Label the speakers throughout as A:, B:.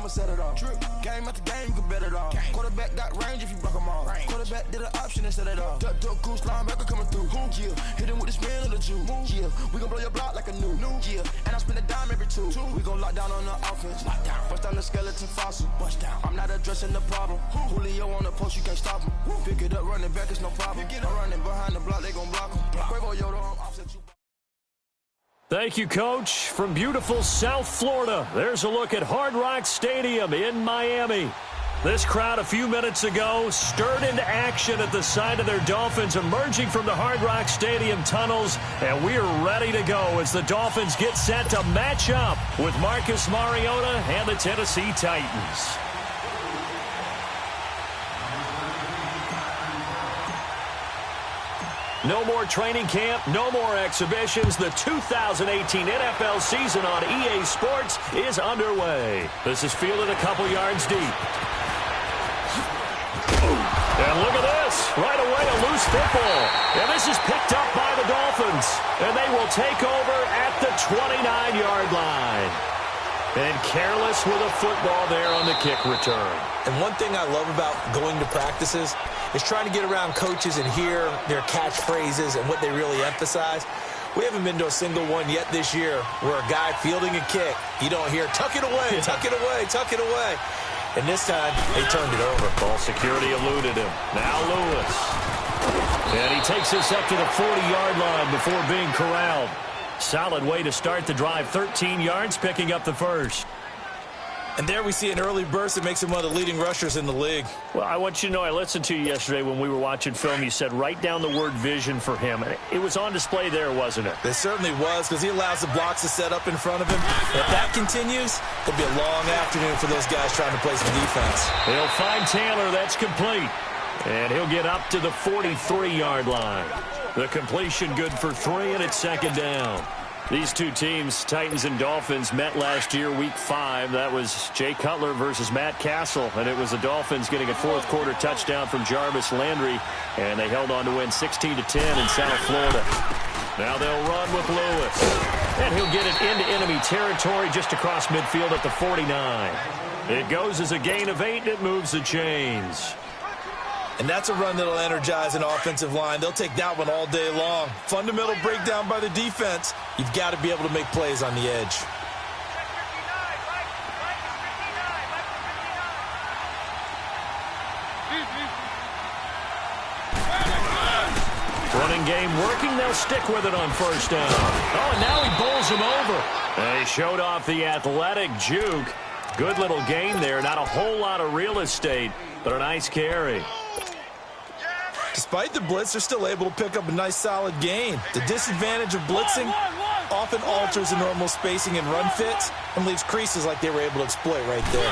A: I'ma set it off. Game after game, you can bet it off. Quarterback got range if you block him off. Quarterback did an option and set it off. Duck, goose, linebacker coming through. Yeah, hit him with the spin of the Jew. Yeah, we gon' blow your block like a new. Yeah, and I spend a dime every two. We gon' lock down on the offense. Bust down the skeleton fossil. I'm not addressing the problem. Julio on the post, you can't stop him. Pick it up, running back, it's no problem. I'm running behind the block, they gon' block him. Quavo Yoda, I'm offset you.
B: Thank you, Coach. From beautiful South Florida, there's a look at Hard Rock Stadium in Miami. This crowd a few minutes ago stirred into action at the side of their Dolphins emerging from the Hard Rock Stadium tunnels, and we're ready to go as the Dolphins get set to match up with Marcus Mariota and the Tennessee Titans. No more training camp, no more exhibitions. The 2018 NFL season on EA Sports is underway. This is fielded a couple yards deep. And look at this. Right away, a loose football. And this is picked up by the Dolphins. And they will take over at the 29-yard line. And careless with a football there on the kick return.
C: And one thing I love about going to practices is trying to get around coaches and hear their catchphrases and what they really emphasize. We haven't been to a single one yet this year where a guy fielding a kick, you don't hear, tuck it away, tuck it away, tuck it away. And this time, they turned it over.
B: Ball security eluded him. Now Lewis. And he takes this up to the 40-yard line before being corralled. Solid way to start the drive. 13 yards, picking up the first.
C: And there we see an early burst that makes him one of the leading rushers in the league.
B: Well, I want you to know, I listened to you yesterday when we were watching film. You said write down the word vision for him. It was on display there, wasn't it?
C: It certainly was, because he allows the blocks to set up in front of him. If that continues, it'll be a long afternoon for those guys trying to play some defense.
B: They'll find Taylor. That's complete. And he'll get up to the 43-yard line. The completion good for 3, and it's second down. These two teams, Titans and Dolphins, met last year, Week 5. That was Jay Cutler versus Matt Castle, and it was the Dolphins getting a fourth-quarter touchdown from Jarvis Landry, and they held on to win 16-10 in South Florida. Now they'll run with Lewis, and he'll get it into enemy territory just across midfield at the 49. It goes as a gain of 8, and it moves the chains.
C: And that's a run that'll energize an offensive line. They'll take that one all day long. Fundamental breakdown by the defense. You've got to be able to make plays on the edge.
B: Running game working. They'll stick with it on first down. Oh, and now he bowls him over. And he showed off the athletic juke. Good little gain there. Not a whole lot of real estate, but a nice carry.
C: Despite the blitz, they're still able to pick up a nice, solid gain. The disadvantage of blitzing often alters the normal spacing and run fits and leaves creases like they were able to exploit right there.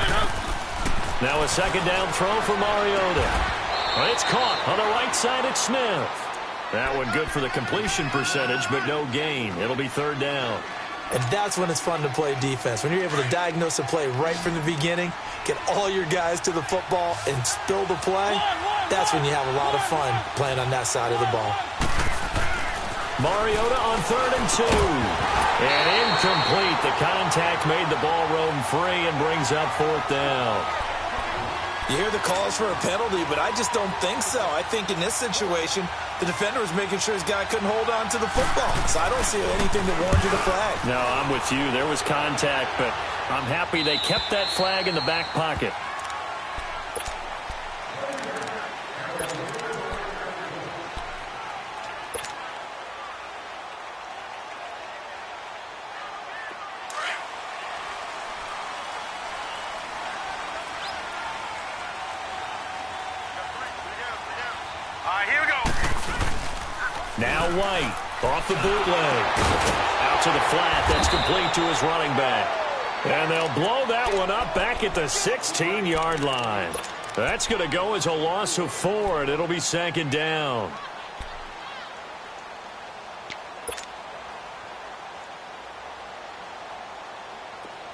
B: Now a second down throw for Mariota. It's caught on the right side at Smith. That one good for the completion percentage, but no gain. It'll be third down.
C: And that's when it's fun to play defense. When you're able to diagnose a play right from the beginning, get all your guys to the football, and spill the play, that's when you have a lot of fun playing on that side of the ball.
B: Mariota on 3rd and 2. And incomplete. The contact made the ball roam free and brings up 4th down.
C: You hear the calls for a penalty, but I just don't think so. I think in this situation, the defender was making sure his guy couldn't hold on to the football. So I don't see anything that warranted a flag.
B: No, I'm with you. There was contact, but I'm happy they kept that flag in the back pocket. Now White, off the bootleg. Out to the flat, that's complete to his running back. And they'll blow that one up back at the 16-yard line. That's going to go as a loss of 4, and it'll be second down.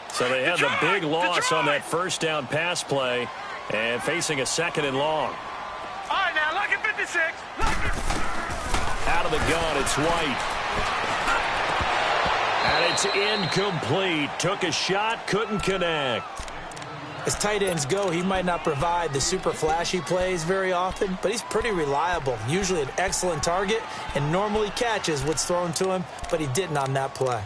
B: So they had the big loss on that first down pass play and facing a second and long.
D: All right, now, lock at 56.
B: Out of the gun, it's White. And it's incomplete. Took a shot, couldn't connect.
C: As tight ends go, he might not provide the super flashy plays very often, but he's pretty reliable, usually an excellent target, and normally catches what's thrown to him, but he didn't on that play.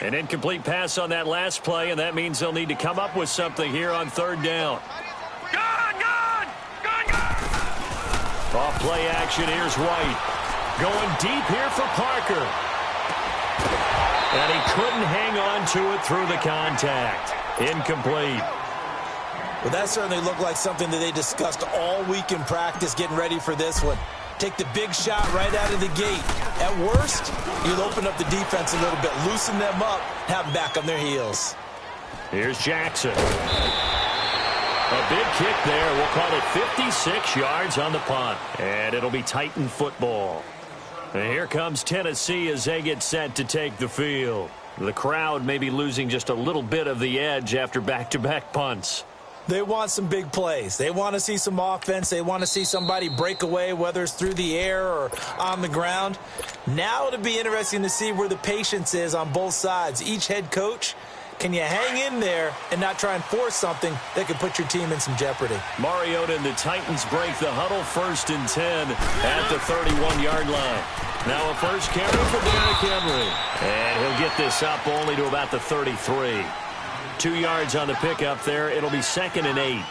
B: An incomplete pass on that last play, and that means they'll need to come up with something here on third down.
D: Gone!
B: Off play action, here's White. Going deep here for Parker. And he couldn't hang on to it through the contact. Incomplete.
C: Well, that certainly looked like something that they discussed all week in practice getting ready for this one. Take the big shot right out of the gate. At worst, you'll open up the defense a little bit, loosen them up, have them back on their heels.
B: Here's Jackson. A big kick there. We'll call it 56 yards on the punt. And it'll be Titan football. And here comes Tennessee as they get set to take the field. The crowd may be losing just a little bit of the edge after back-to-back punts.
C: They want some big plays. They want to see some offense. They want to see somebody break away, whether it's through the air or on the ground. Now it'll be interesting to see where the patience is on both sides. Each head coach, can you hang in there and not try and force something that could put your team in some jeopardy?
B: Mariota and the Titans break the huddle, 1st and 10 at the 31-yard line. Now a first carry for Derrick Henry. And he'll get this up only to about the 33. 2 yards on the pickup there. It'll be 2nd and 8.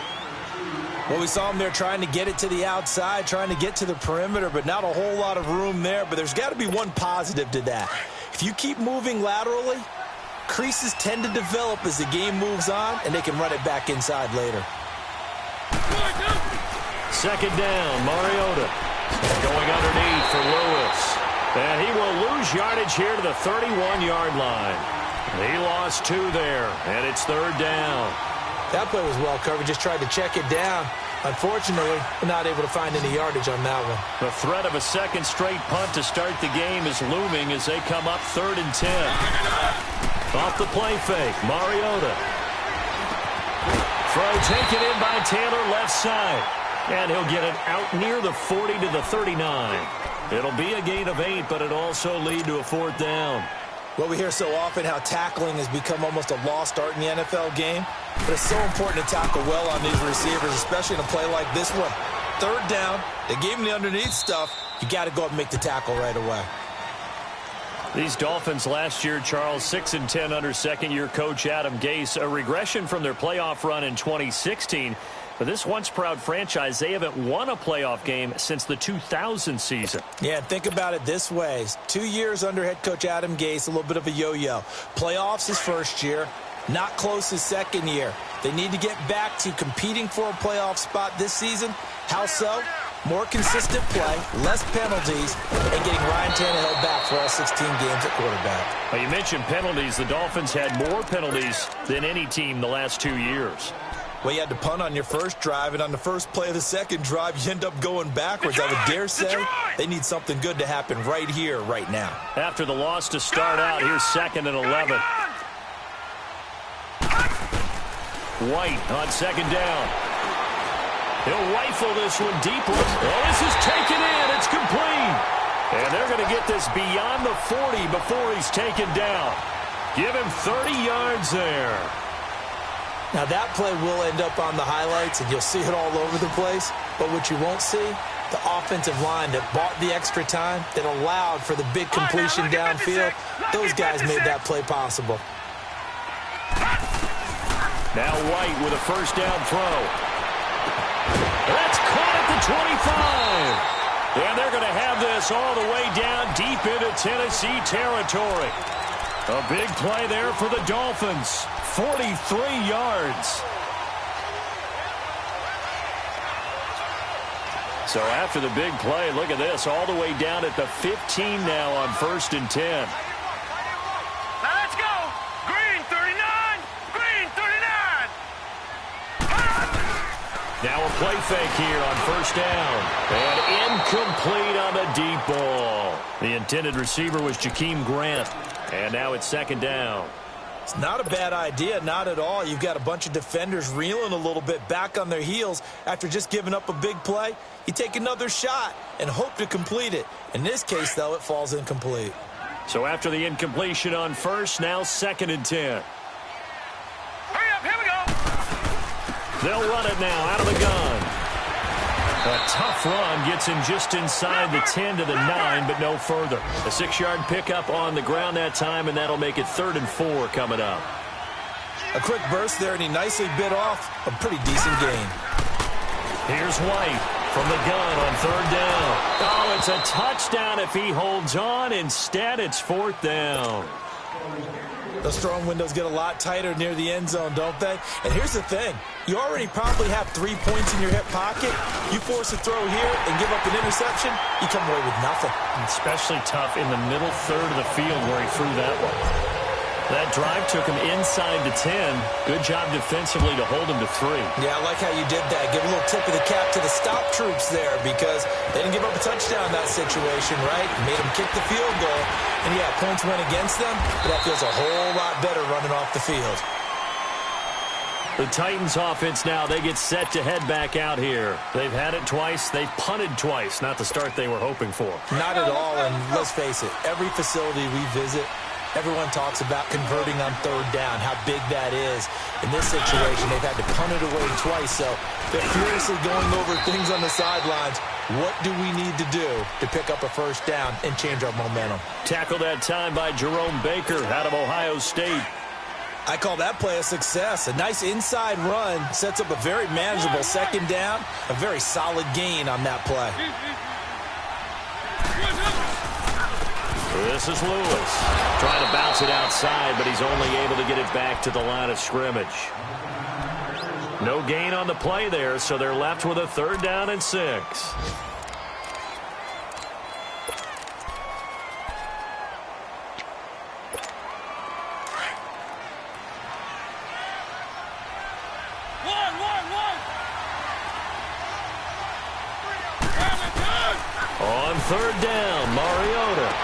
C: Well, we saw him there trying to get it to the outside, trying to get to the perimeter, but not a whole lot of room there. But there's got to be one positive to that. If you keep moving laterally, creases tend to develop as the game moves on, and they can run it back inside later.
B: 2nd down, Mariota. Going underneath for Lewis. And he will lose yardage here to the 31-yard line. He lost 2 there, and it's 3rd down.
C: That play was well covered. Just tried to check it down. Unfortunately, not able to find any yardage on that one.
B: The threat of a second straight punt to start the game is looming as they come up 3rd and 10. Off the play fake, Mariota. Throw taken in by Taylor left side. And he'll get it out near the 40 to the 39. It'll be a gain of 8, but it'll also lead to a 4th down.
C: Well, we hear so often how tackling has become almost a lost art in the NFL game. But it's so important to tackle well on these receivers, especially in a play like this one. 3rd down, they gave him the underneath stuff. You got to go up and make the tackle right away.
B: These Dolphins last year, Charles, 6 and 10 under second-year coach Adam Gase. A regression from their playoff run in 2016. But this once-proud franchise, they haven't won a playoff game since the 2000 season.
C: Yeah, think about it this way. 2 years under head coach Adam Gase, a little bit of a yo-yo. Playoffs his first year, not close his second year. They need to get back to competing for a playoff spot this season. How so? More consistent play, less penalties, and getting Ryan Tannehill back for all 16 games at quarterback.
B: Well, you mentioned penalties. The Dolphins had more penalties than any team the last 2 years.
C: Well, you had to punt on your first drive, and on the first play of the second drive, you end up going backwards. I would dare say they need something good to happen right here, right now.
B: After the loss to start out, here's 2nd and 11. White on 2nd down. He'll rifle this one deeply. Oh, this is taken in. It's complete. And they're going to get this beyond the 40 before he's taken down. Give him 30 yards there.
C: Now, that play will end up on the highlights, and you'll see it all over the place. But what you won't see, the offensive line that bought the extra time, that allowed for the big completion downfield, those guys made that play possible.
B: Now White with a first down throw. That's caught at the 25. And they're going to have this all the way down deep into Tennessee territory. A big play there for the Dolphins. 43 yards. So after the big play, look at this, all the way down at the 15 now on 1st and 10.
D: Let's go! Green 39! Green 39!
B: Now a play fake here on 1st down. And incomplete on the deep ball. The intended receiver was Jakeem Grant. And now it's 2nd down.
C: It's not a bad idea, not at all. You've got a bunch of defenders reeling a little bit back on their heels after just giving up a big play. You take another shot and hope to complete it. In this case, though, it falls incomplete.
B: So after the incompletion on first, now 2nd and 10.
D: Hurry up, here we go.
B: They'll run it now out of the gun. A tough run gets him just inside the 10 to the 9, but no further. A 6-yard pickup on the ground that time, and that'll make it 3rd and 4 coming up.
C: A quick burst there, and he nicely bit off a pretty decent gain.
B: Here's White from the gun on 3rd down. Oh, it's a touchdown if he holds on. Instead, it's 4th down.
C: Those throwing windows get a lot tighter near the end zone, don't they? And here's the thing. You already probably have 3 points in your hip pocket. You force a throw here and give up an interception, you come away with nothing.
B: Especially tough in the middle third of the field where he threw that one. That drive took him inside the 10. Good job defensively to hold him to 3.
C: Yeah, I like how you did that. Give a little tip of the cap to the stop troops there because they didn't give up a touchdown in that situation, right? Made them kick the field goal. And, yeah, points went against them, but that feels a whole lot better running off the field.
B: The Titans offense now, they get set to head back out here. They've had it twice. They've punted twice. Not the start they were hoping for.
C: Not at all, and let's face it, every facility we visit, everyone talks about converting on 3rd down, how big that is. In this situation, they've had to punt it away twice, so they're furiously going over things on the sidelines. What do we need to do to pick up a 1st down and change our momentum?
B: Tackled that time by Jerome Baker out of Ohio State.
C: I call that play a success. A nice inside run sets up a very manageable 2nd down, a very solid gain on that play.
B: This is Lewis trying to bounce it outside, but he's only able to get it back to the line of scrimmage. No gain on the play there, so they're left with a 3rd down and 6. On 3rd down, Mariota.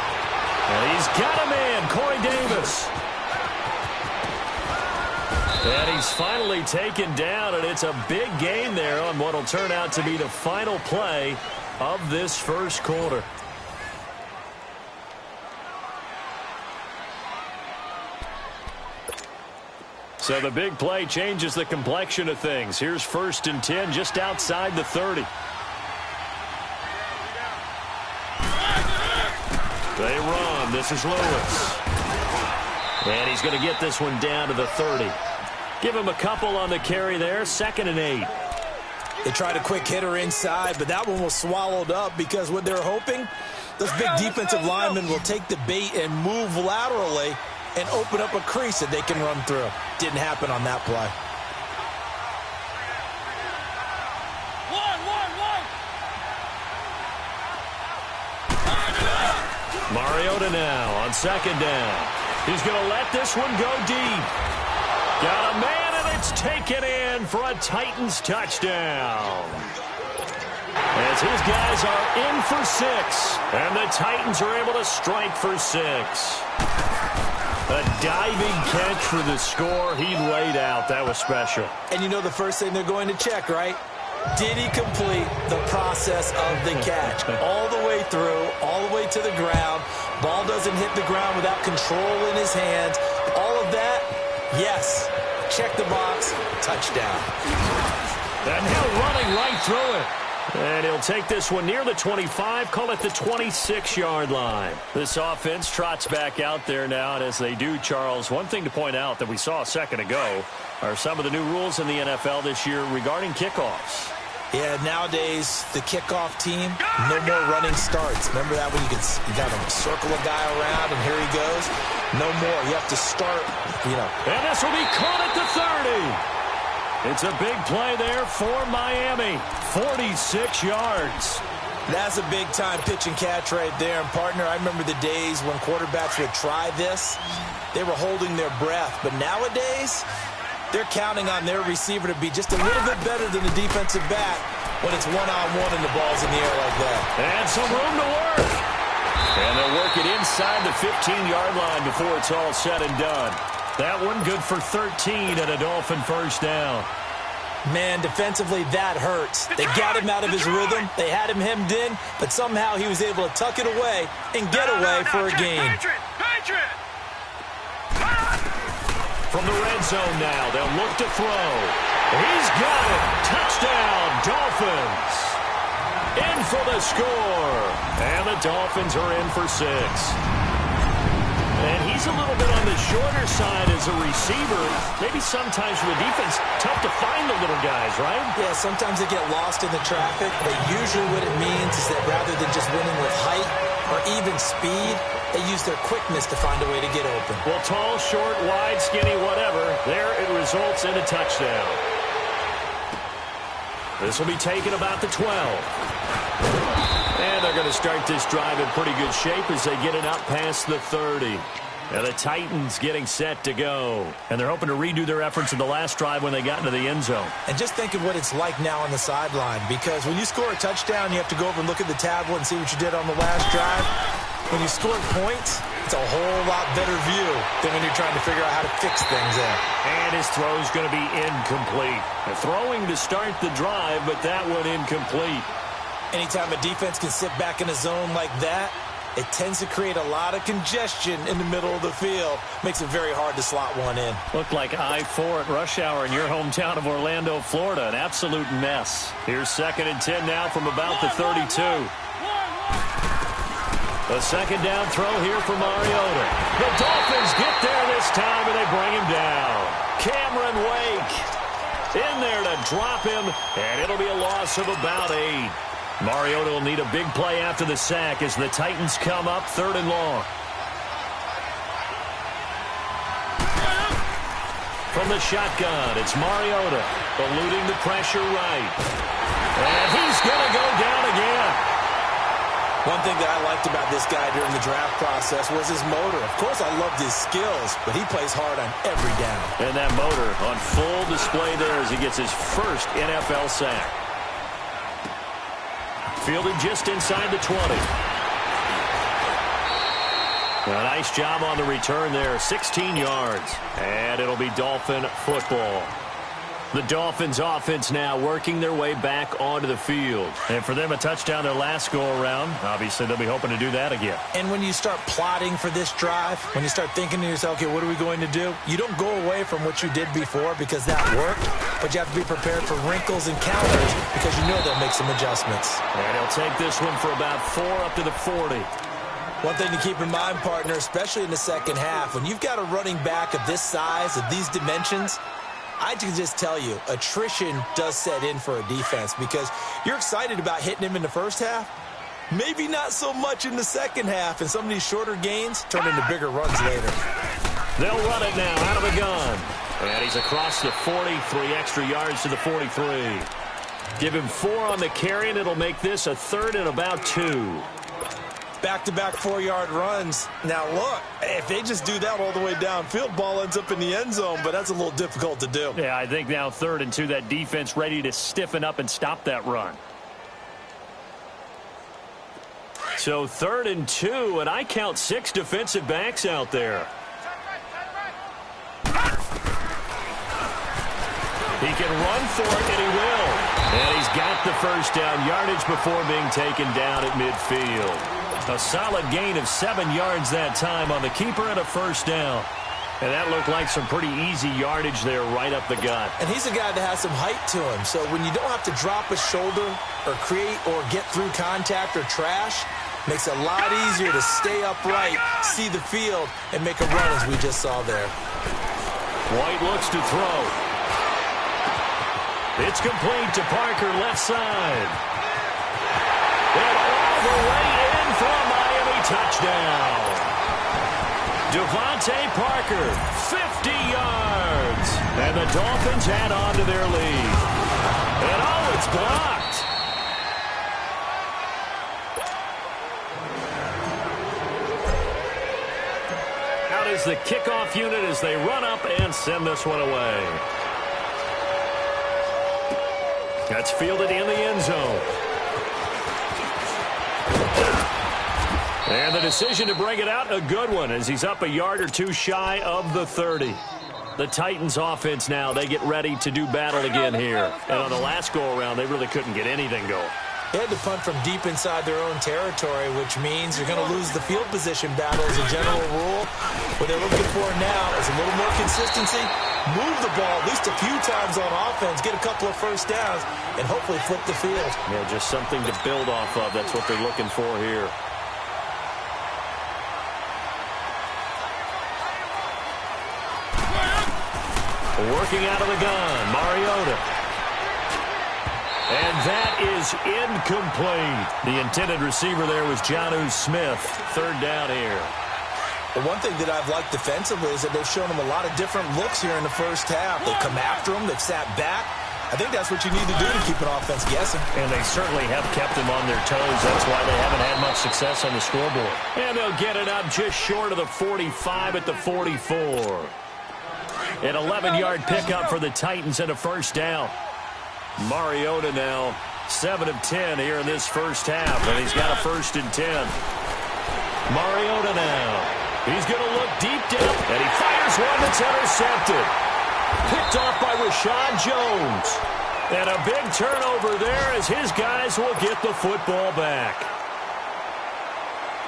B: And he's got a man, Corey Davis. And he's finally taken down, and it's a big gain there on what will turn out to be the final play of this 1st quarter. So the big play changes the complexion of things. Here's 1st and 10 just outside the 30. They run. This is Lewis. And he's going to get this one down to the 30. Give him a couple on the carry there. 2nd and 8.
C: They tried a quick hitter inside, but that one was swallowed up because what they're hoping, those big defensive linemen will take the bait and move laterally and open up a crease that they can run through. Didn't happen on that play.
B: Mariota now on 2nd down. He's going to let this one go deep. Got a man, and it's taken in for a Titans touchdown. As his guys are in for 6, and the Titans are able to strike for 6. A diving catch for the score. He laid out. That was special.
C: And you know the first thing they're going to check, right? Did he complete the process of the catch? All the way through, all the way to the ground. Ball doesn't hit the ground without control in his hands. All of that, yes. Check the box, touchdown.
B: And Hill running right through it. And he'll take this one near the 25, call it the 26-yard line. This offense trots back out there now, and as they do, Charles, one thing to point out that we saw a second ago are some of the new rules in the NFL this year regarding kickoffs.
C: Yeah, nowadays, the kickoff team, no more running starts. Remember that when you got to circle a guy around, and here he goes? No more. You have to start,
B: And this will be caught at the 30. It's a big play there for Miami. 46 yards.
C: That's a big-time pitch and catch right there. And, partner, I remember the days when quarterbacks would try this. They were holding their breath. But nowadays, they're counting on their receiver to be just a little bit better than the defensive back when it's one-on-one and the ball's in the air like that.
B: And some room to work. And they'll work it inside the 15-yard line before it's all said and done. That one good for 13 and a Dolphin first down.
C: Man, defensively, that hurts. They got him out of his rhythm. They had him hemmed in, but somehow he was able to tuck it away and get away for a gain.
B: From the red zone now, they'll look to throw. He's got it. Touchdown, Dolphins. In for the score. And the Dolphins are in for 6. And he's a little bit on the shorter side as a receiver. Maybe sometimes for the defense, tough to find the little guys, right?
C: Yeah, sometimes they get lost in the traffic, but usually what it means is that rather than just winning with height or even speed, they use their quickness to find a way to get open.
B: Well, tall, short, wide, skinny, whatever, there it results in a touchdown. This will be taken about the 12. And they're going to start this drive in pretty good shape as they get it up past the 30. And the Titans getting set to go. And they're hoping to redo their efforts in the last drive when they got into the end zone.
C: And just think of what it's like now on the sideline, because when you score a touchdown, you have to go over and look at the tablet and see what you did on the last drive. When you score points, it's a whole lot better view than when you're trying to figure out how to fix things there.
B: And his throw's going to be incomplete. The throwing to start the drive, but that one incomplete.
C: Anytime a defense can sit back in a zone like that, it tends to create a lot of congestion in the middle of the field. Makes it very hard to slot one in.
B: Looked like I-4 at rush hour in your hometown of Orlando, Florida. An absolute mess. Here's 2nd and 10 now from about the 32. A 2nd down throw here for Mariota. The Dolphins get there this time, and they bring him down. Cameron Wake in there to drop him, and it'll be a loss of about 8. Mariota will need a big play after the sack as the Titans come up 3rd and long. From the shotgun, it's Mariota eluding the pressure right. And he's going to go down again.
C: One thing that I liked about this guy during the draft process was his motor. Of course, I loved his skills, but he plays hard on every down.
B: And that motor on full display there as he gets his first NFL sack. Fielded just inside the 20. A nice job on the return there, 16 yards. And it'll be Dolphin football. The Dolphins offense now working their way back onto the field. And for them, a touchdown their last go-around. Obviously, they'll be hoping to do that again.
C: And when you start plotting for this drive, when you start thinking to yourself, okay, what are we going to do? You don't go away from what you did before because that worked, but you have to be prepared for wrinkles and counters because you know they'll make some adjustments.
B: And he'll take this one for about 4 up to the 40.
C: One thing to keep in mind, partner, especially in the second half, when you've got a running back of this size, of these dimensions, I can just tell you, attrition does set in for a defense because you're excited about hitting him in the first half. Maybe not so much in the second half, and some of these shorter gains turn into bigger runs later.
B: They'll run it now out of the gun. And he's across the 40, 3 extra yards to the 43. Give him 4 on the carry, and it'll make this a 3rd and about 2.
C: Back-to-back 4-yard runs. Now, look, if they just do that all the way downfield, ball ends up in the end zone, but that's a little difficult to do.
B: Yeah, I think now 3rd and 2, that defense ready to stiffen up and stop that run. So 3rd and 2, and I count 6 defensive backs out there. He can run for it, and he will. And he's got the first down yardage before being taken down at midfield. A solid gain of 7 yards that time on the keeper and a first down. And that looked like some pretty easy yardage there right up the gut.
C: And he's a guy that has some height to him. So when you don't have to drop a shoulder or create or get through contact or trash, makes it a lot easier to stay upright, see the field, and make a run as we just saw there.
B: White looks to throw. It's complete to Parker, left side. And all the way in for a Miami touchdown. Devontae Parker, 50 yards. And the Dolphins add on to their lead. And oh, it's blocked. Out is the kickoff unit as they run up and send this one away. That's fielded in the end zone. And the decision to bring it out, a good one, as he's up a yard or two shy of the 30. The Titans offense now, they get ready to do battle again here. And on the last go-around, they really couldn't get anything going.
C: They had to punt from deep inside their own territory, which means you're going to lose the field position battle as a general rule. What they're looking for now is a little more consistency, move the ball at least a few times on offense, get a couple of first downs, and hopefully flip the field.
B: Yeah, just something to build off of. That's what they're looking for here. Working out of the gun, Mariota. And that is incomplete. The intended receiver there was Jonnu Smith. Third down here.
C: The one thing that I've liked defensively is that they've shown them a lot of different looks here in the first half. They've come after them. They've sat back. I think that's what you need to do to keep an offense guessing.
B: And they certainly have kept them on their toes. That's why they haven't had much success on the scoreboard. And they'll get it up just short of the 45 at the 44. An 11-yard pickup for the Titans and a first down. Mariota now 7 of 10 here in this first half, and he's got a 1st and 10. Mariota now. He's going to look deep down, and he fires one that's intercepted. Picked off by Rashad Jones. And a big turnover there as his guys will get the football back.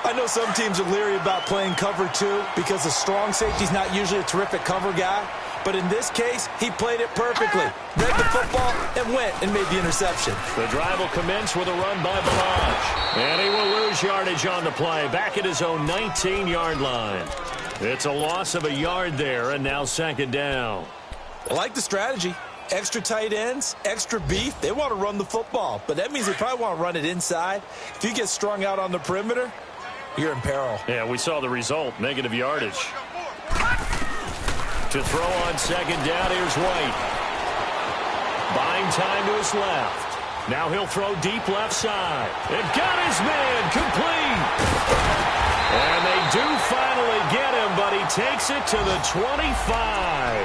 C: I know some teams are leery about playing cover 2 because the strong safety's not usually a terrific cover guy. But in this case, he played it perfectly. Read the football and went and made the interception.
B: The drive will commence with a run by Balaj. And he will lose yardage on the play. Back at his own 19-yard line. It's a loss of a yard there, and now 2nd down.
C: I like the strategy. Extra tight ends, extra beef. They want to run the football. But that means they probably want to run it inside. If you get strung out on the perimeter, you're in peril.
B: Yeah, we saw the result. Negative yardage. To throw on 2nd down, here's White. Buying time to his left. Now he'll throw deep left side. And got his man complete. And they do finally get him, but he takes it to the 25.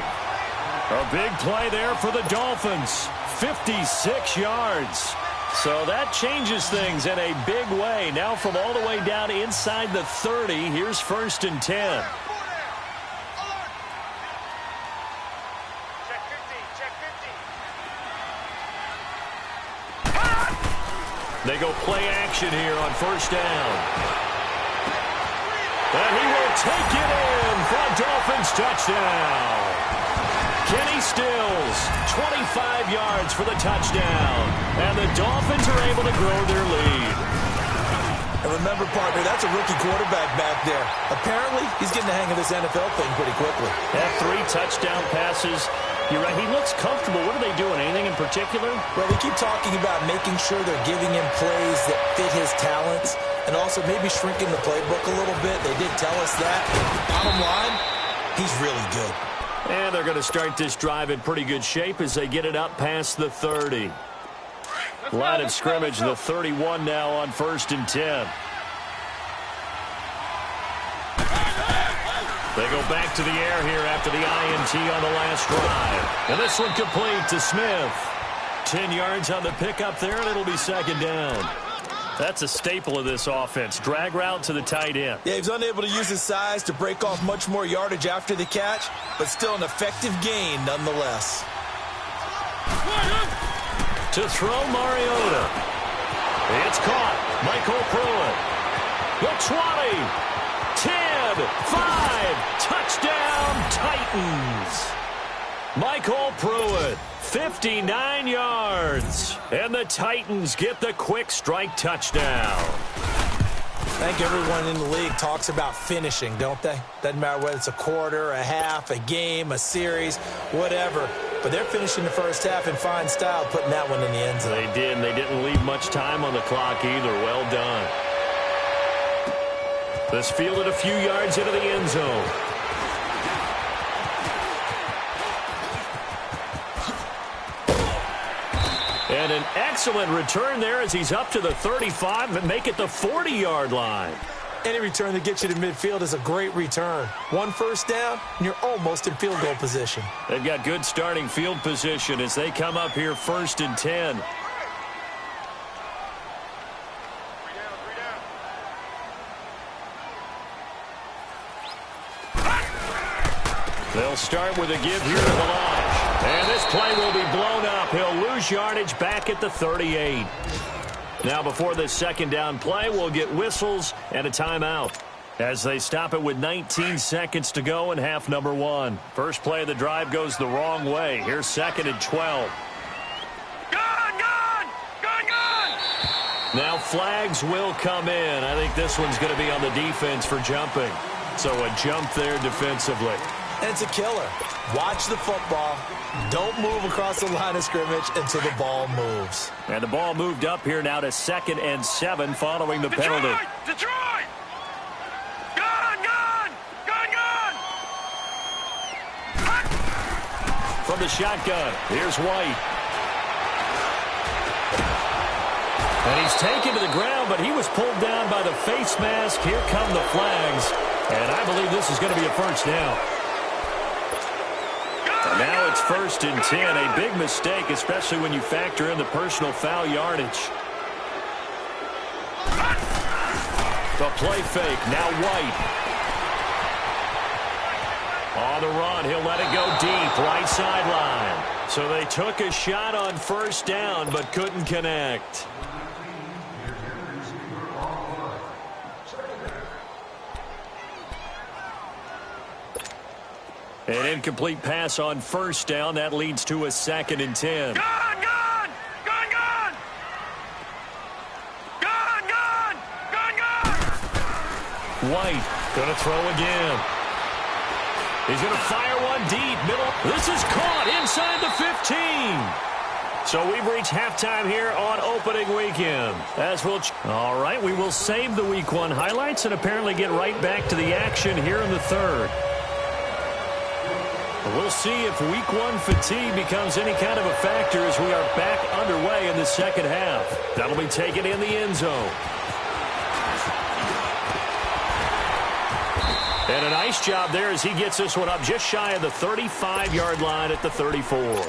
B: A big play there for the Dolphins. 56 yards. So that changes things in a big way. Now from all the way down inside the 30, here's 1st and 10. They go play action here on 1st down. And he will take it in for a Dolphins touchdown. Kenny Stills, 25 yards for the touchdown. And the Dolphins are able to grow their lead.
C: And remember, partner, that's a rookie quarterback back there. Apparently, he's getting the hang of this NFL thing pretty quickly.
B: Had 3 touchdown passes. You're right, he looks comfortable. What are they doing? Anything in particular?
C: Well, they keep talking about making sure they're giving him plays that fit his talents and also maybe shrinking the playbook a little bit. They did tell us that. Bottom line, he's really good.
B: And they're going to start this drive in pretty good shape as they get it up past the 30. Line of scrimmage, the 31 now on 1st and 10. They go back to the air here after the INT on the last drive. And this one complete to Smith. 10 yards on the pickup there, and it'll be 2nd down. That's a staple of this offense. Drag route to the tight end.
C: Yeah, he's unable to use his size to break off much more yardage after the catch, but still an effective gain nonetheless.
B: To throw Mariota. It's caught. Michael Pruitt. The 20. 10, 5, touchdown Titans. Michael Pruitt, 59 yards. And the Titans get the quick strike touchdown.
C: I think everyone in the league talks about finishing, don't they? Doesn't matter whether it's a quarter, a half, a game, a series, whatever. But they're finishing the first half in fine style, putting that one in the end zone.
B: They did, and they didn't leave much time on the clock either. Well done. This fielded a few yards into the end zone. And an excellent return there as he's up to the 35 and make it the 40-yard line.
C: Any return that gets you to midfield is a great return. 1 first down, and you're almost in field goal position.
B: They've got good starting field position as they come up here 1st and 10. They'll start with a give here to the line. And this play will be blown up. He'll lose yardage back at the 38. Now before this second down play, we'll get whistles and a timeout as they stop it with 19 seconds to go in half number one. First play of the drive goes the wrong way. Here's second and 12. Now flags will come in. I think this one's going to be on the defense for jumping. So a jump there defensively.
C: And it's a killer. Watch the football. Don't move across the line of scrimmage until the ball moves.
B: And the ball moved up here now to 2nd and 7 following the penalty.
D: Detroit! Gun! Gun! Gun! Gun!
B: From the shotgun, here's White. And he's taken to the ground, but he was pulled down by the face mask. Here come the flags. And I believe this is going to be a first down. And now it's 1st and 10. A big mistake, especially when you factor in the personal foul yardage. The play fake. Now White. On the run. He'll let it go deep. Right sideline. So they took a shot on first down, but couldn't connect. An incomplete pass on first down. That leads to a 2nd and 10.
D: Gun! Gun! Gun! Gun! Gun! Gun! Gun! Gun!
B: White going to throw again. He's going to fire one deep. Middle. This is caught inside the 15. So we've reached halftime here on opening weekend. All right, we will save the Week 1 highlights and apparently get right back to the action here in the third. We'll see if Week 1 fatigue becomes any kind of a factor as we are back underway in the second half. That'll be taken in the end zone. And a nice job there as he gets this one up just shy of the 35-yard line at the 34.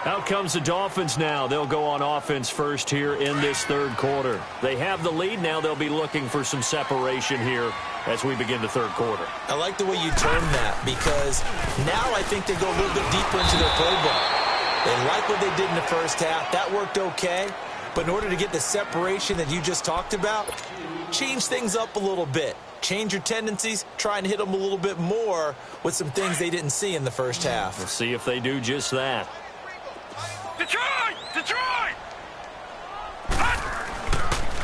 B: Out comes the Dolphins now. They'll go on offense first here in this third quarter. They have the lead. Now they'll be looking for some separation here as we begin the third quarter.
C: I like the way you term that because now I think they go a little bit deeper into their playbook. They like what they did in the first half. That worked okay. But in order to get the separation that you just talked about, change things up a little bit. Change your tendencies, try and hit them a little bit more with some things they didn't see in the first half.
B: We'll see if they do just that.
D: Detroit! Detroit!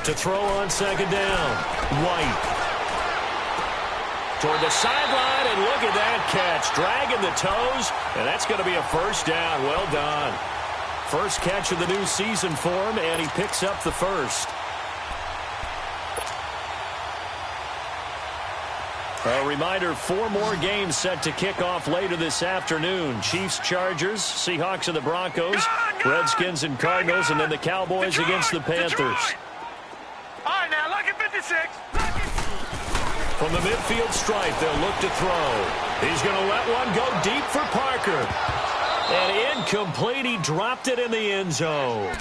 B: To throw on second down, White. Toward the sideline, and look at that catch. Dragging the toes, and that's going to be a first down. Well done. First catch of the new season for him, and he picks up the first. A reminder, 4 more games set to kick off later this afternoon. Chiefs, Chargers, Seahawks and the Broncos, Redskins and Cardinals, and then the Cowboys against the Panthers.
D: All right, now, look at 56.
B: From the midfield stripe, they'll look to throw. He's going to let one go deep for Parker. And incomplete. He dropped it in the end zone.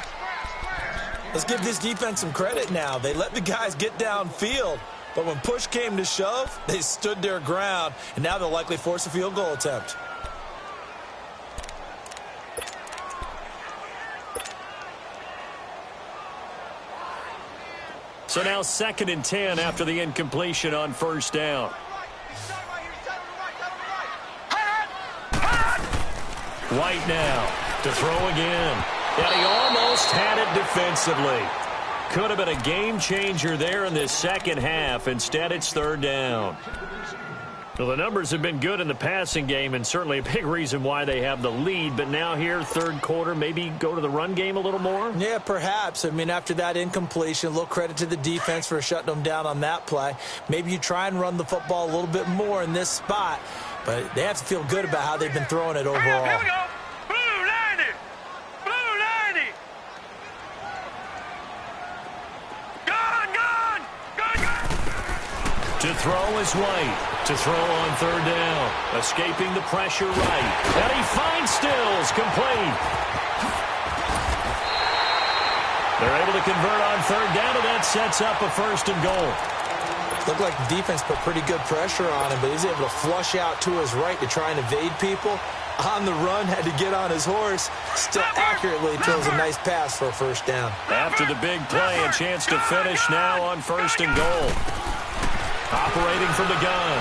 C: Let's give this defense some credit now. They let the guys get downfield. But when push came to shove, they stood their ground, and now they'll likely force a field goal attempt.
B: So now 2nd and 10 after the incompletion on first down. White now to throw again. And he almost had it defensively. Could have been a game changer there in this second half. Instead, it's third down. Well, the numbers have been good in the passing game and certainly a big reason why they have the lead. But now here, third quarter, maybe go to the run game a little more?
C: Yeah, perhaps. I mean, after that incompletion, a little credit to the defense for shutting them down on that play. Maybe you try and run the football a little bit more in this spot. But they have to feel good about how they've been throwing it overall.
D: Here we go. Blue 90. Blue 90. Gun, gun, gun, gun.
B: To throw is White. To throw on third down. Escaping the pressure right. And he finds Stills. Complete. They're able to convert on third down, and that sets up a 1st and goal.
C: Looked like the defense put pretty good pressure on him, but he's able to flush out to his right to try and evade people. On the run, had to get on his horse. Still accurately throws a nice pass for a first down.
B: After the big play, a chance to finish now on 1st and goal. Operating from the gun.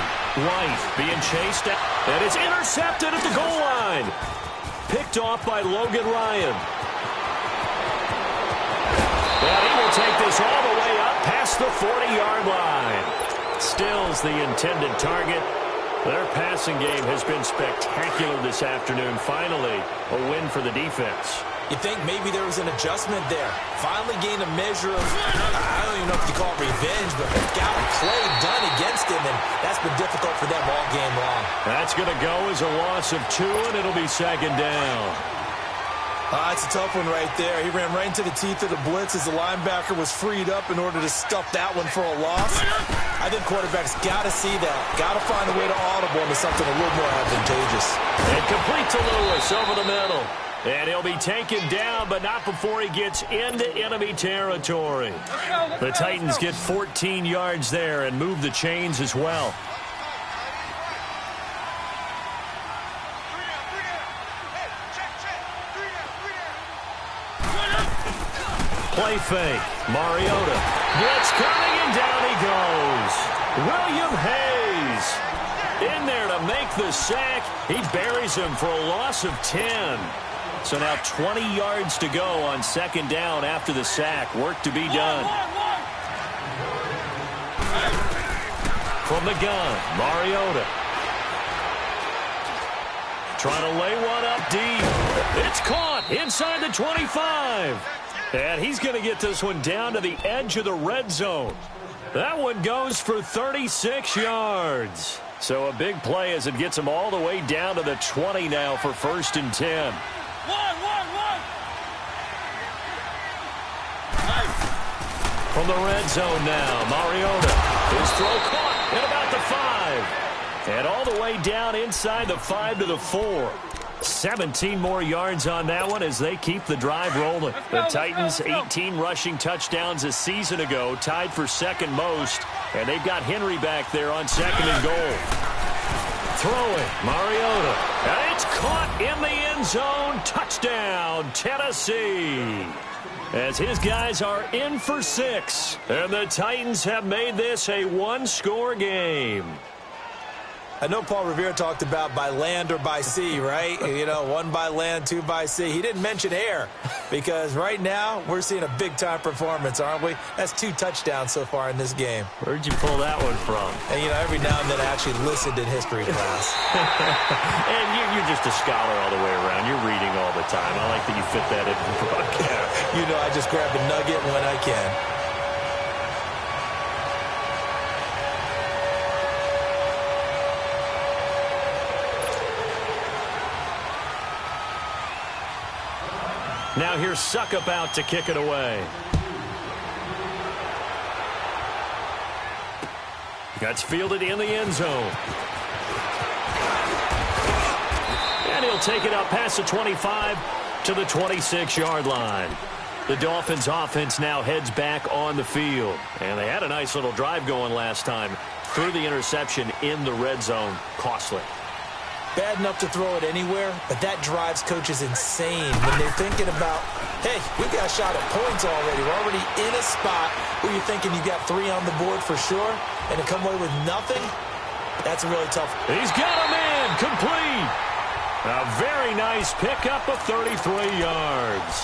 B: White being chased out. And it's intercepted at the goal line. Picked off by Logan Ryan. And he will take this all the way up past the 40-yard line. Stills the intended target. Their passing game has been spectacular this afternoon. Finally, a win for the defense.
C: You think maybe there was an adjustment there. Finally gained a measure of, I don't even know if you call it revenge, but got a play done against him, and that's been difficult for them all game long.
B: That's going to go as a loss of 2, and it'll be 2nd down.
C: It's a tough one right there. He ran right into the teeth of the blitz as the linebacker was freed up in order to stuff that one for a loss. I think quarterbacks got to see that. Got to find a way to audible into something a little more advantageous.
B: And complete to Lewis over the middle. And he'll be taken down, but not before he gets into enemy territory. The Titans get 14 yards there and move the chains as well. Play fake. Mariota. Blitz coming, and down he goes. William Hayes in there to make the sack. He buries him for a loss of 10. So now 20 yards to go on 2nd down after the sack. Work to be done. From the gun, Mariota. Trying to lay one up deep. It's caught inside the 25. And he's going to get this one down to the edge of the red zone. That one goes for 36 yards. So a big play as it gets him all the way down to the 20 now for 1st and 10. From the red zone now, Mariota. His throw caught at about the 5. And all the way down inside the 5 to the 4. 17 more yards on that one as they keep the drive rolling. The Titans, 18 rushing touchdowns a season ago, tied for 2nd most. And they've got Henry back there on 2nd and goal. Throwing, Mariota. And it's caught in the end zone. Touchdown, Tennessee. As his guys are in for 6. And the Titans have made this a one-score game.
C: I know Paul Revere talked about by land or by sea, right? You know, 1 by land, 2 by sea. He didn't mention air because right now we're seeing a big-time performance, aren't we? That's 2 touchdowns so far in this game.
B: Where'd you pull that one from?
C: And, you know, every now and then I actually listened in history class.
B: And you're just a scholar all the way around. You're reading all the time. I like that you fit that in the broadcast.
C: You know, I just grab a nugget when I can.
B: Now here's Suckup out to kick it away. That's fielded in the end zone. And he'll take it up past the 25 to the 26-yard line. The Dolphins offense now heads back on the field. And they had a nice little drive going last time. Threw the interception in the red zone. Costly.
C: Bad enough to throw it anywhere, but that drives coaches insane when they're thinking about, hey, we got a shot at points already. We're already in a spot where you're thinking you got 3 on the board for sure, and to come away with nothing, that's a really tough.
B: He's got him in, complete. A very nice pickup of 33 yards.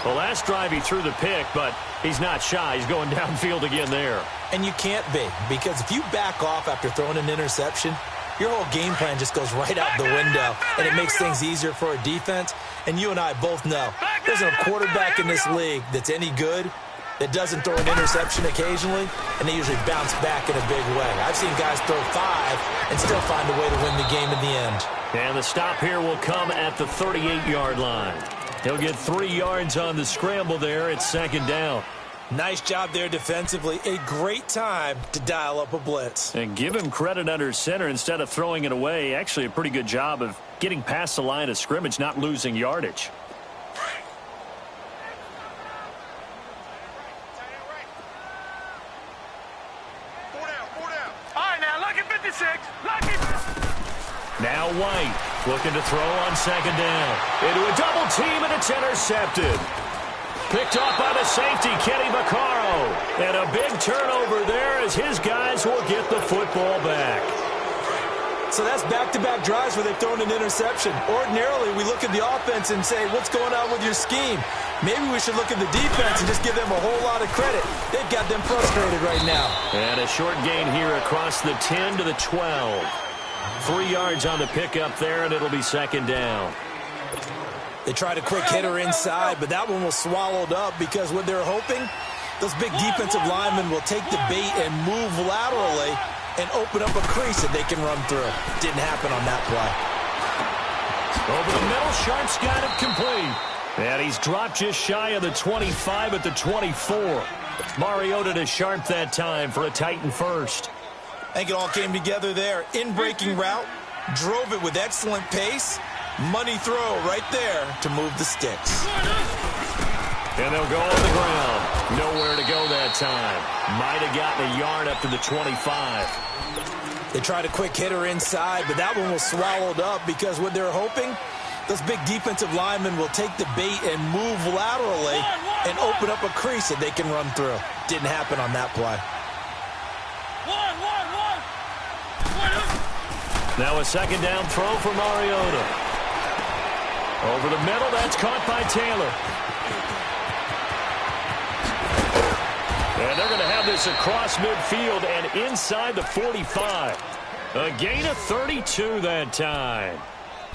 B: The last drive he threw the pick, but he's not shy. He's going downfield again there.
C: And you can't be, because if you back off after throwing an interception, your whole game plan just goes right out the window, and it makes things easier for a defense. And you and I both know there's a quarterback in this league that's any good that doesn't throw an interception occasionally, and they usually bounce back in a big way. I've seen guys throw 5 and still find a way to win the game in the end.
B: And the stop here will come at the 38-yard line. He'll get 3 yards on the scramble there at 2nd down.
C: Nice job there defensively. A great time to dial up a blitz.
B: And give him credit under center instead of throwing it away. Actually a pretty good job of getting past the line of scrimmage, not losing yardage.
D: Lucky 6. Lucky.
B: Now White looking to throw on second down. Into a double team, and it's intercepted. Picked off by the safety, Kenny Vaccaro. And a big turnover there as his guys will get the football back.
C: So that's back-to-back drives where they've thrown an interception. Ordinarily, we look at the offense and say, what's going on with your scheme? Maybe we should look at the defense and just give them a whole lot of credit. They've got them frustrated right now. And a short gain here across the 10 to the 12.
B: 3 yards on the pickup there, and it'll be second down.
C: They tried a quick hitter inside, but that one was swallowed up because what they're hoping, those big defensive linemen will take the bait and move laterally and open up a crease that they can run through. Didn't happen on that play.
B: Over the middle, Sharp's got it complete. And he's dropped just shy of the 25 at the 24. Mariota to Sharp that time for a Titan first.
C: I think it all came together there. In-breaking route, drove it with excellent pace. Money throw right there to move the sticks.
B: And they'll go on the ground. Nowhere to go that time. Might have gotten a yard up to the 25.
C: They tried a quick hitter inside, but that one was swallowed up because what they're hoping, those big defensive linemen will take the bait and move laterally and open up a crease that they can run through. Didn't happen on that play.
B: Now a second down throw for Mariota. Over the middle, that's caught by Taylor. And they're going to have this across midfield and inside the 45. A gain of 32 that time.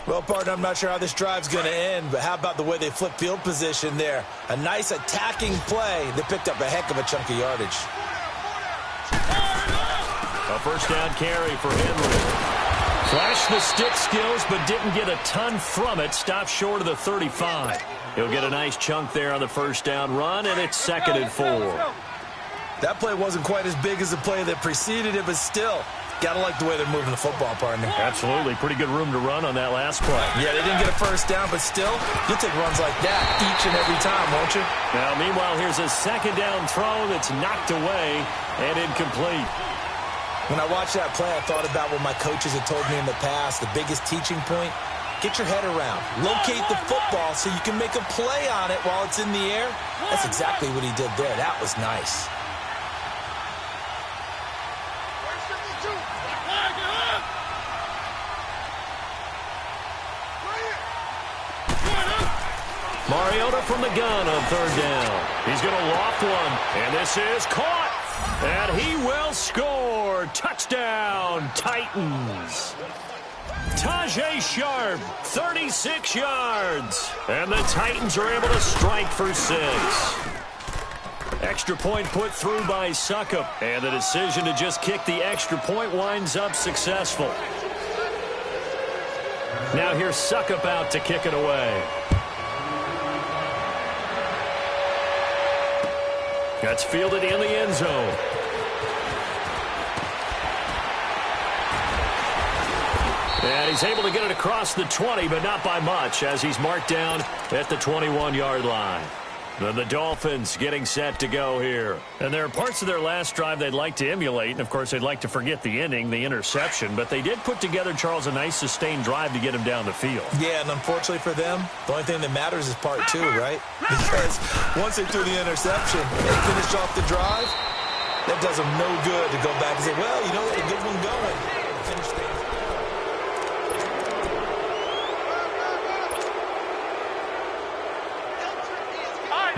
C: Well, partner, I'm not sure how this drive's going to end, but how about the way they flip field position there? A nice attacking play that picked up a heck of a chunk of yardage.
B: A first down carry for Henry. Flashed the stick skills, but didn't get a ton from it. Stopped short of the 35. He'll get a nice chunk there on the first down run, and it's 2nd and 4.
C: That play wasn't quite as big as the play that preceded it, but still, gotta like the way they're moving the football, partner.
B: Absolutely. Pretty good room to run on that last play.
C: Yeah, they didn't get a first down, but still, you'll take runs like that each and every time, won't you?
B: Now, meanwhile, here's a second down throw that's knocked away and incomplete.
C: When I watched that play, I thought about what my coaches had told me in the past. The biggest teaching point, get your head around. Locate the football so you can make a play on it while it's in the air. That's exactly what he did there. That was nice.
B: Mariota from the gun on third down. He's going to loft one, and this is caught. And he will score. Touchdown, Titans. Tajay Sharp, 36 yards. And the Titans are able to strike for 6. Extra point put through by Suckup. And the decision to just kick the extra point winds up successful. Now here's Suckup out to kick it away. That's fielded in the end zone. And he's able to get it across the 20, but not by much, as he's marked down at the 21-yard line. Then the Dolphins getting set to go here. And there are parts of their last drive they'd like to emulate. And, of course, they'd like to forget the ending, the interception. But they did put together, Charles, a nice sustained drive to get him down the field.
C: Yeah, and unfortunately for them, the only thing that matters is part 2, right? Because once they threw the interception and finished off the drive, that does them no good to go back and say, well, you know, they had a good one going. Finish things.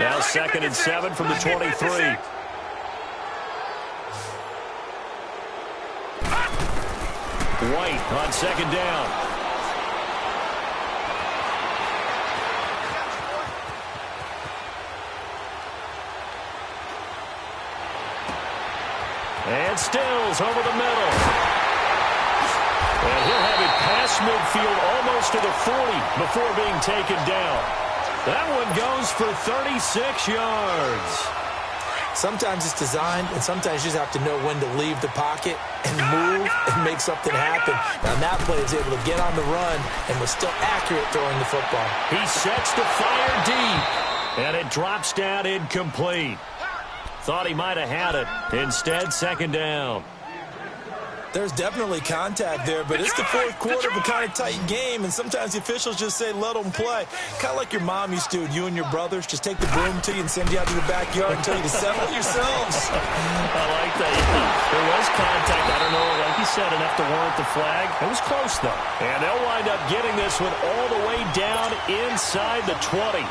B: Now 2nd and 7 from the 23. White on second down. And Stills over the middle. And he'll have it past midfield almost to the 40 before being taken down. That one goes for 36 yards.
C: Sometimes it's designed, and sometimes you just have to know when to leave the pocket and move and make something happen. Now, that play is able to get on the run and was still accurate throwing the football.
B: He sets the fire deep, and it drops down incomplete. Thought he might have had it. Instead, second down.
C: There's definitely contact there, but it's the fourth quarter of a kind of tight game, and sometimes the officials just say, let them play. Kind of like your mom used to, you and your brothers, just take the broom to you and send you out to the backyard and tell you to settle it yourselves.
B: I like that. There was contact. I don't know, like you said, enough to warrant the flag. It was close, though. And they'll wind up getting this one all the way down inside the 20.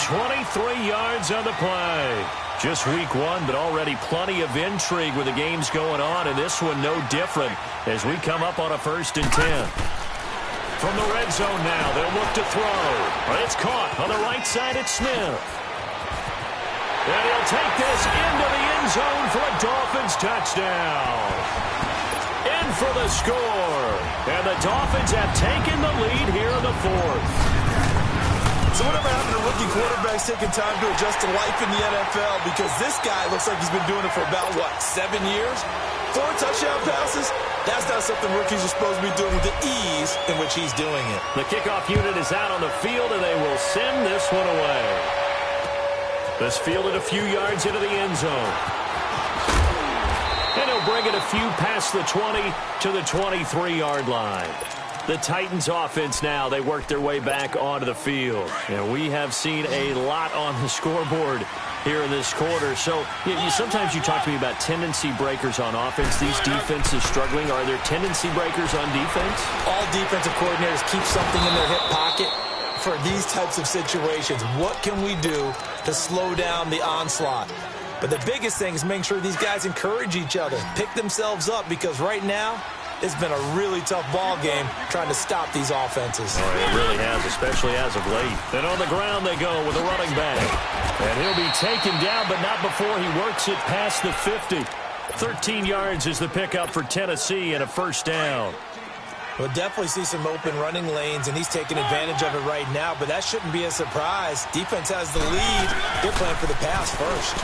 B: 23 yards on the play. Just week one, but already plenty of intrigue with the games going on, and this one no different as we come up on a 1st and 10. From the red zone now, they'll look to throw. But it's caught on the right side at Smith. And he'll take this into the end zone for a Dolphins touchdown. In for the score. And the Dolphins have taken the lead here in the 4th.
C: So whatever happened to rookie quarterbacks taking time to adjust to life in the NFL? Because this guy looks like he's been doing it for about, 7 years? 4 touchdown passes? That's not something rookies are supposed to be doing with the ease in which he's doing it.
B: The kickoff unit is out on the field, and they will send this one away. This fielded a few yards into the end zone. And he'll bring it a few past the 20 to the 23-yard line. The Titans offense now, they work their way back onto the field. And we have seen a lot on the scoreboard here in this quarter. So sometimes you talk to me about tendency breakers on offense. These defenses struggling. Are there tendency breakers on defense?
C: All defensive coordinators keep something in their hip pocket for these types of situations. What can we do to slow down the onslaught? But the biggest thing is making sure these guys encourage each other, pick themselves up, because right now, it's been a really tough ball game trying to stop these offenses.
B: Oh, it really has, especially as of late. And on the ground they go with a running back. And he'll be taken down, but not before he works it past the 50. 13 yards is the pickup for Tennessee and a 1st down.
C: We'll definitely see some open running lanes, and he's taking advantage of it right now, but that shouldn't be a surprise. Defense has the lead. They're playing for the pass first.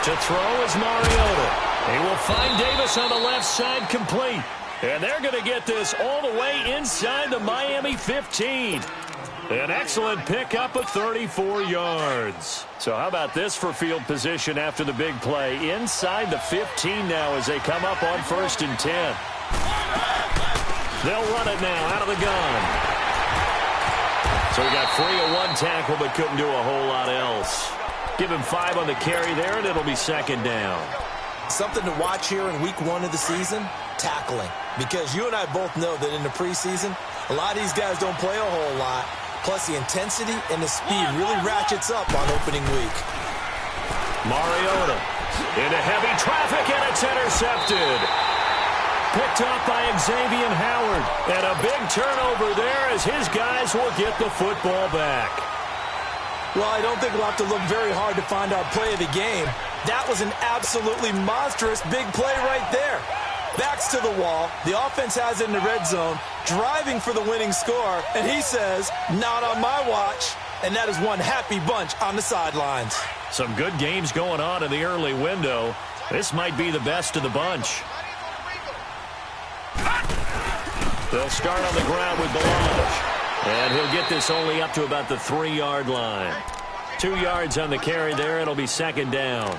B: To throw is Mariota. He will find Davis on the left side, complete. And they're going to get this all the way inside the Miami 15. An excellent pickup of 34 yards. So how about this for field position after the big play? Inside the 15 now as they come up on 1st and 10. They'll run it now out of the gun. So he got free of 1 tackle but couldn't do a whole lot else. Give him 5 on the carry there, and it'll be 2nd down.
C: Something to watch here in week 1 of the season, tackling. Because you and I both know that in the preseason, a lot of these guys don't play a whole lot. Plus, the intensity and the speed really ratchets up on opening week.
B: Mariota into heavy traffic, and it's intercepted. Picked up by Xavier Howard. And a big turnover there as his guys will get the football back.
C: Well, I don't think we'll have to look very hard to find our play of the game. That was an absolutely monstrous big play right there. Backs to the wall. The offense has it in the red zone, driving for the winning score. And he says, not on my watch. And that is one happy bunch on the sidelines.
B: Some good games going on in the early window. This might be the best of the bunch. They'll start on the ground with Balaj. And he'll get this only up to about the 3-yard line. 2 yards on the carry there. It'll be 2nd down.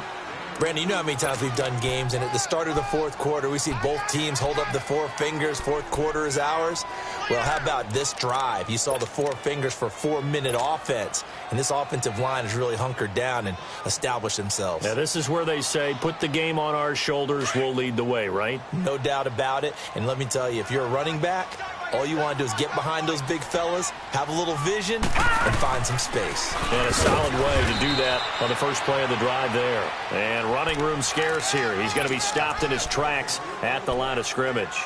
C: Brandon, you know how many times we've done games, and at the start of the 4th quarter, we see both teams hold up the 4 fingers. 4th quarter is ours. Well, how about this drive? You saw the 4 fingers for 4-minute offense, and this offensive line has really hunkered down and established themselves.
B: Now, this is where they say, put the game on our shoulders, we'll lead the way, right?
C: No doubt about it. And let me tell you, if you're a running back, all you want to do is get behind those big fellas, have a little vision, and find some space.
B: And a solid way to do that on the first play of the drive there. And running room scarce here. He's going to be stopped in his tracks at the line of scrimmage.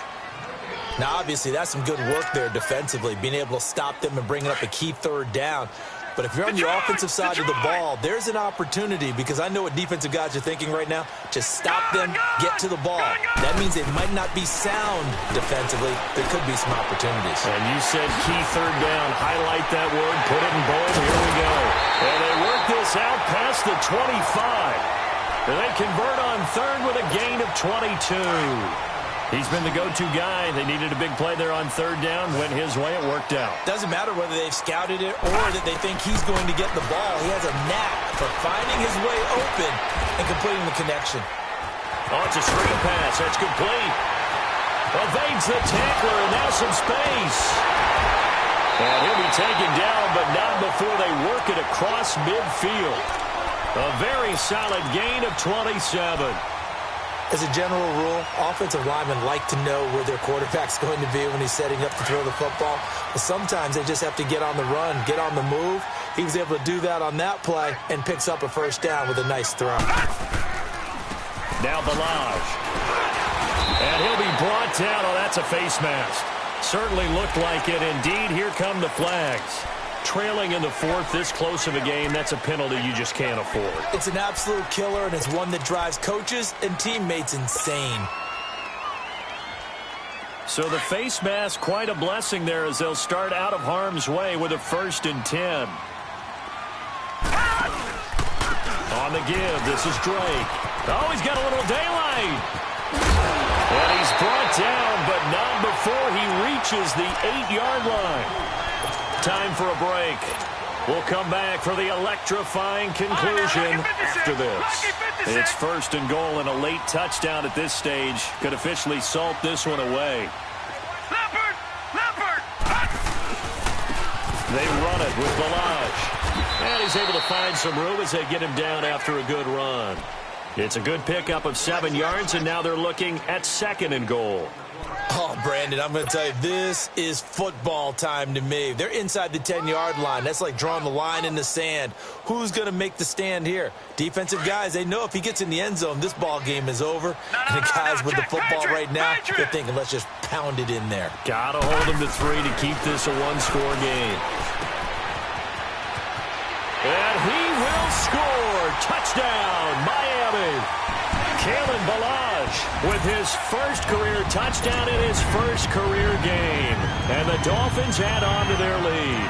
C: Now, obviously, that's some good work there defensively, being able to stop them and bring up a key 3rd down. But if you're on the offensive side of the ball, there's an opportunity, because I know what defensive guys are thinking right now. Just stop them, get to the ball. That means it might not be sound defensively. There could be some opportunities.
B: And you said key 3rd down. Highlight that word. Put it in bold. Here we go. And they work this out past the 25. And they convert on 3rd with a gain of 22. He's been the go-to guy. They needed a big play there on 3rd down. Went his way. It worked out.
C: Doesn't matter whether they've scouted it or that they think he's going to get the ball. He has a knack for finding his way open and completing the connection.
B: Oh, it's a screen pass. That's complete. Evades the tackler, and now some space. And he'll be taken down, but not before they work it across midfield. A very solid gain of 27.
C: As a general rule, offensive linemen like to know where their quarterback's going to be when he's setting up to throw the football. But sometimes they just have to get on the run, get on the move. He was able to do that on that play and picks up a first down with a nice throw.
B: Now Balaj. And he'll be brought down. Oh, that's a face mask. Certainly looked like it. Indeed, here come the flags. Trailing in the fourth, this close of a game, that's a penalty you just can't afford.
C: It's an absolute killer, and it's one that drives coaches and teammates insane.
B: So the face mask, quite a blessing there as they'll start out of harm's way with a 1st and 10. On the give, this is Drake. Oh, he's got a little daylight. And he's brought down, but not before he reaches the 8-yard line. Time for a break. We'll come back for the electrifying conclusion after this. It's 1st and goal, and a late touchdown at this stage could officially salt this one away. They run it with Balaj. And he's able to find some room as they get him down after a good run. It's a good pickup of 7 yards, and now they're looking at 2nd and goal.
C: Oh, Brandon, I'm going to tell you, this is football time to me. They're inside the 10-yard line. That's like drawing the line in the sand. Who's going to make the stand here? Defensive guys, they know if he gets in the end zone, this ball game is over. And the guys with the football right now, they're thinking, let's just pound it in there.
B: Got to hold him to 3 to keep this a one-score game. And he will score. Touchdown, Miami. Kalen Balaj with his first career touchdown in his first career game. And the Dolphins add on to their lead.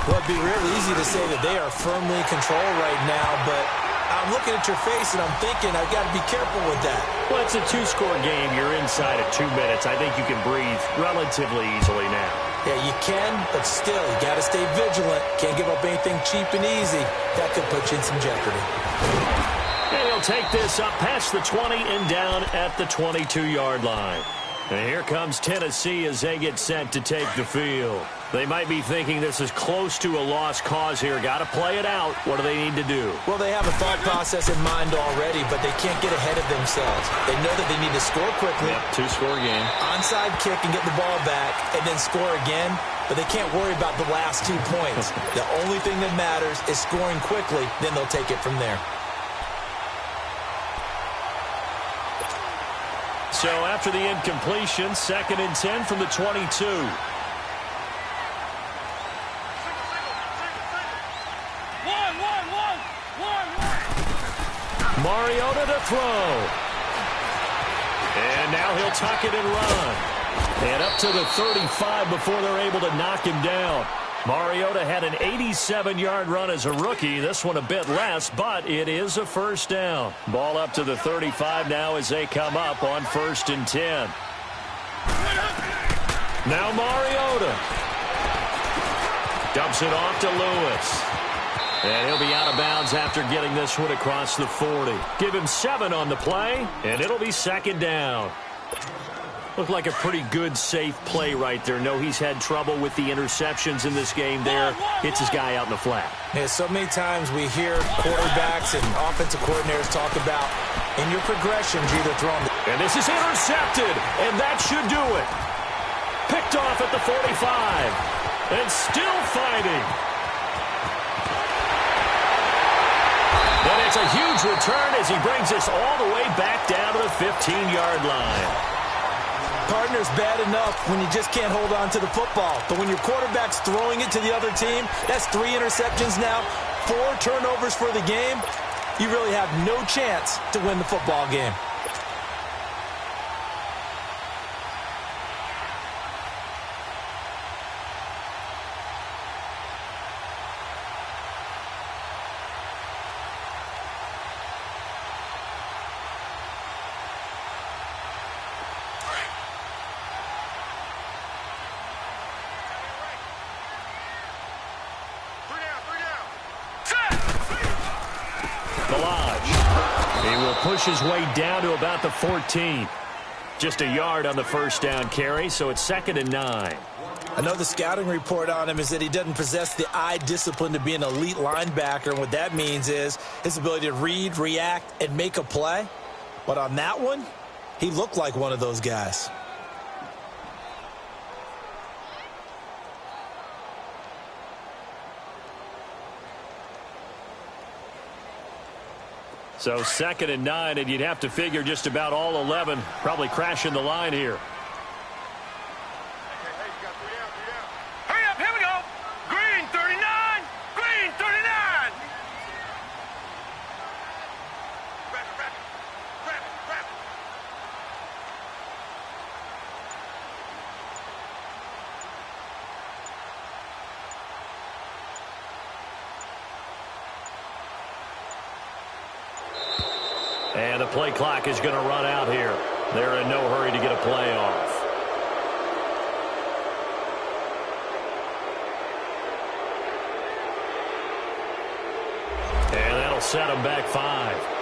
C: Well, it'd be real easy to say that they are firmly in control right now, but I'm looking at your face and I'm thinking I've got to be careful with that.
B: Well, it's a 2-score game. You're inside of 2 minutes. I think you can breathe relatively easily now.
C: Yeah, you can, but still, you got to stay vigilant. Can't give up anything cheap and easy. That could put you in some jeopardy.
B: And he'll take this up past the 20 and down at the 22-yard line. And here comes Tennessee as they get set to take the field. They might be thinking this is close to a lost cause here. Got to play it out. What do they need to do?
C: Well, they have a thought process in mind already, but they can't get ahead of themselves. They know that they need to score quickly.
B: Yep, 2-score game.
C: Onside kick and get the ball back, and then score again. But they can't worry about the last 2 points. The only thing that matters is scoring quickly. Then they'll take it from there.
B: So after the incompletion, 2nd and 10 from the 22. Mariota to throw. And now he'll tuck it and run. And up to the 35 before they're able to knock him down. Mariota had an 87-yard run as a rookie. This one a bit less, but it is a first down. Ball up to the 35 now as they come up on 1st and 10. Now Mariota dumps it off to Lewis. And he'll be out of bounds after getting this one across the 40. Give him 7 on the play, and it'll be 2nd down. Looked like a pretty good, safe play right there. No, he's had trouble with the interceptions in this game there. Hits his guy out in the flat.
C: Yeah, so many times we hear quarterbacks and offensive coordinators talk about, in your progressions, you're either throwing the...
B: And this is intercepted, and that should do it. Picked off at the 45, and still fighting. And it's a huge return as he brings us all the way back down to the 15-yard line.
C: Partner's bad enough when you just can't hold on to the football. But when your quarterback's throwing it to the other team, that's 3 interceptions now, 4 turnovers for the game. You really have no chance to win the football game.
B: Balaj. He will push his way down to about the 14. Just a yard on the first down carry, so it's 2nd and 9.
C: I know the scouting report on him is that he doesn't possess the eye discipline to be an elite linebacker, and what that means is his ability to read, react, and make a play. But on that one, he looked like one of those guys.
B: So 2nd and 9, and you'd have to figure just about all 11 probably crashing the line here.
D: Hurry up, here we go. Green 39, green 39. Grab it.
B: And the play clock is going to run out here. They're in no hurry to get a play off. And that'll set them back 5.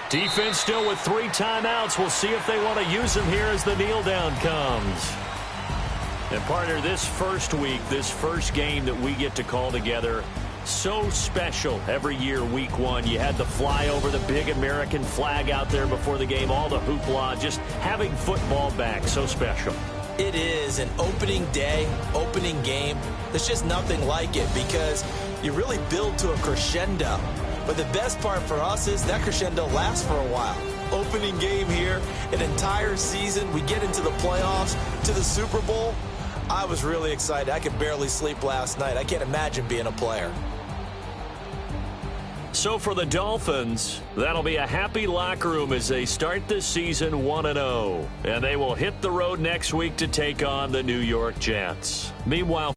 B: Defense still with 3 timeouts. We'll see if they want to use them here as the kneel down comes. And partner, this first week, this first game that we get to call together, so special every year, week 1. You had the flyover, the big American flag out there before the game, all the hoopla, just having football back, so special.
C: It is an opening day, opening game. There's just nothing like it because you really build to a crescendo. But the best part for us is that crescendo lasts for a while. Opening game here, an entire season. We get into the playoffs, to the Super Bowl. I was really excited. I could barely sleep last night. I can't imagine being a player.
B: So for the Dolphins, that'll be a happy locker room as they start this season 1-0. And they will hit the road next week to take on the New York Jets. Meanwhile,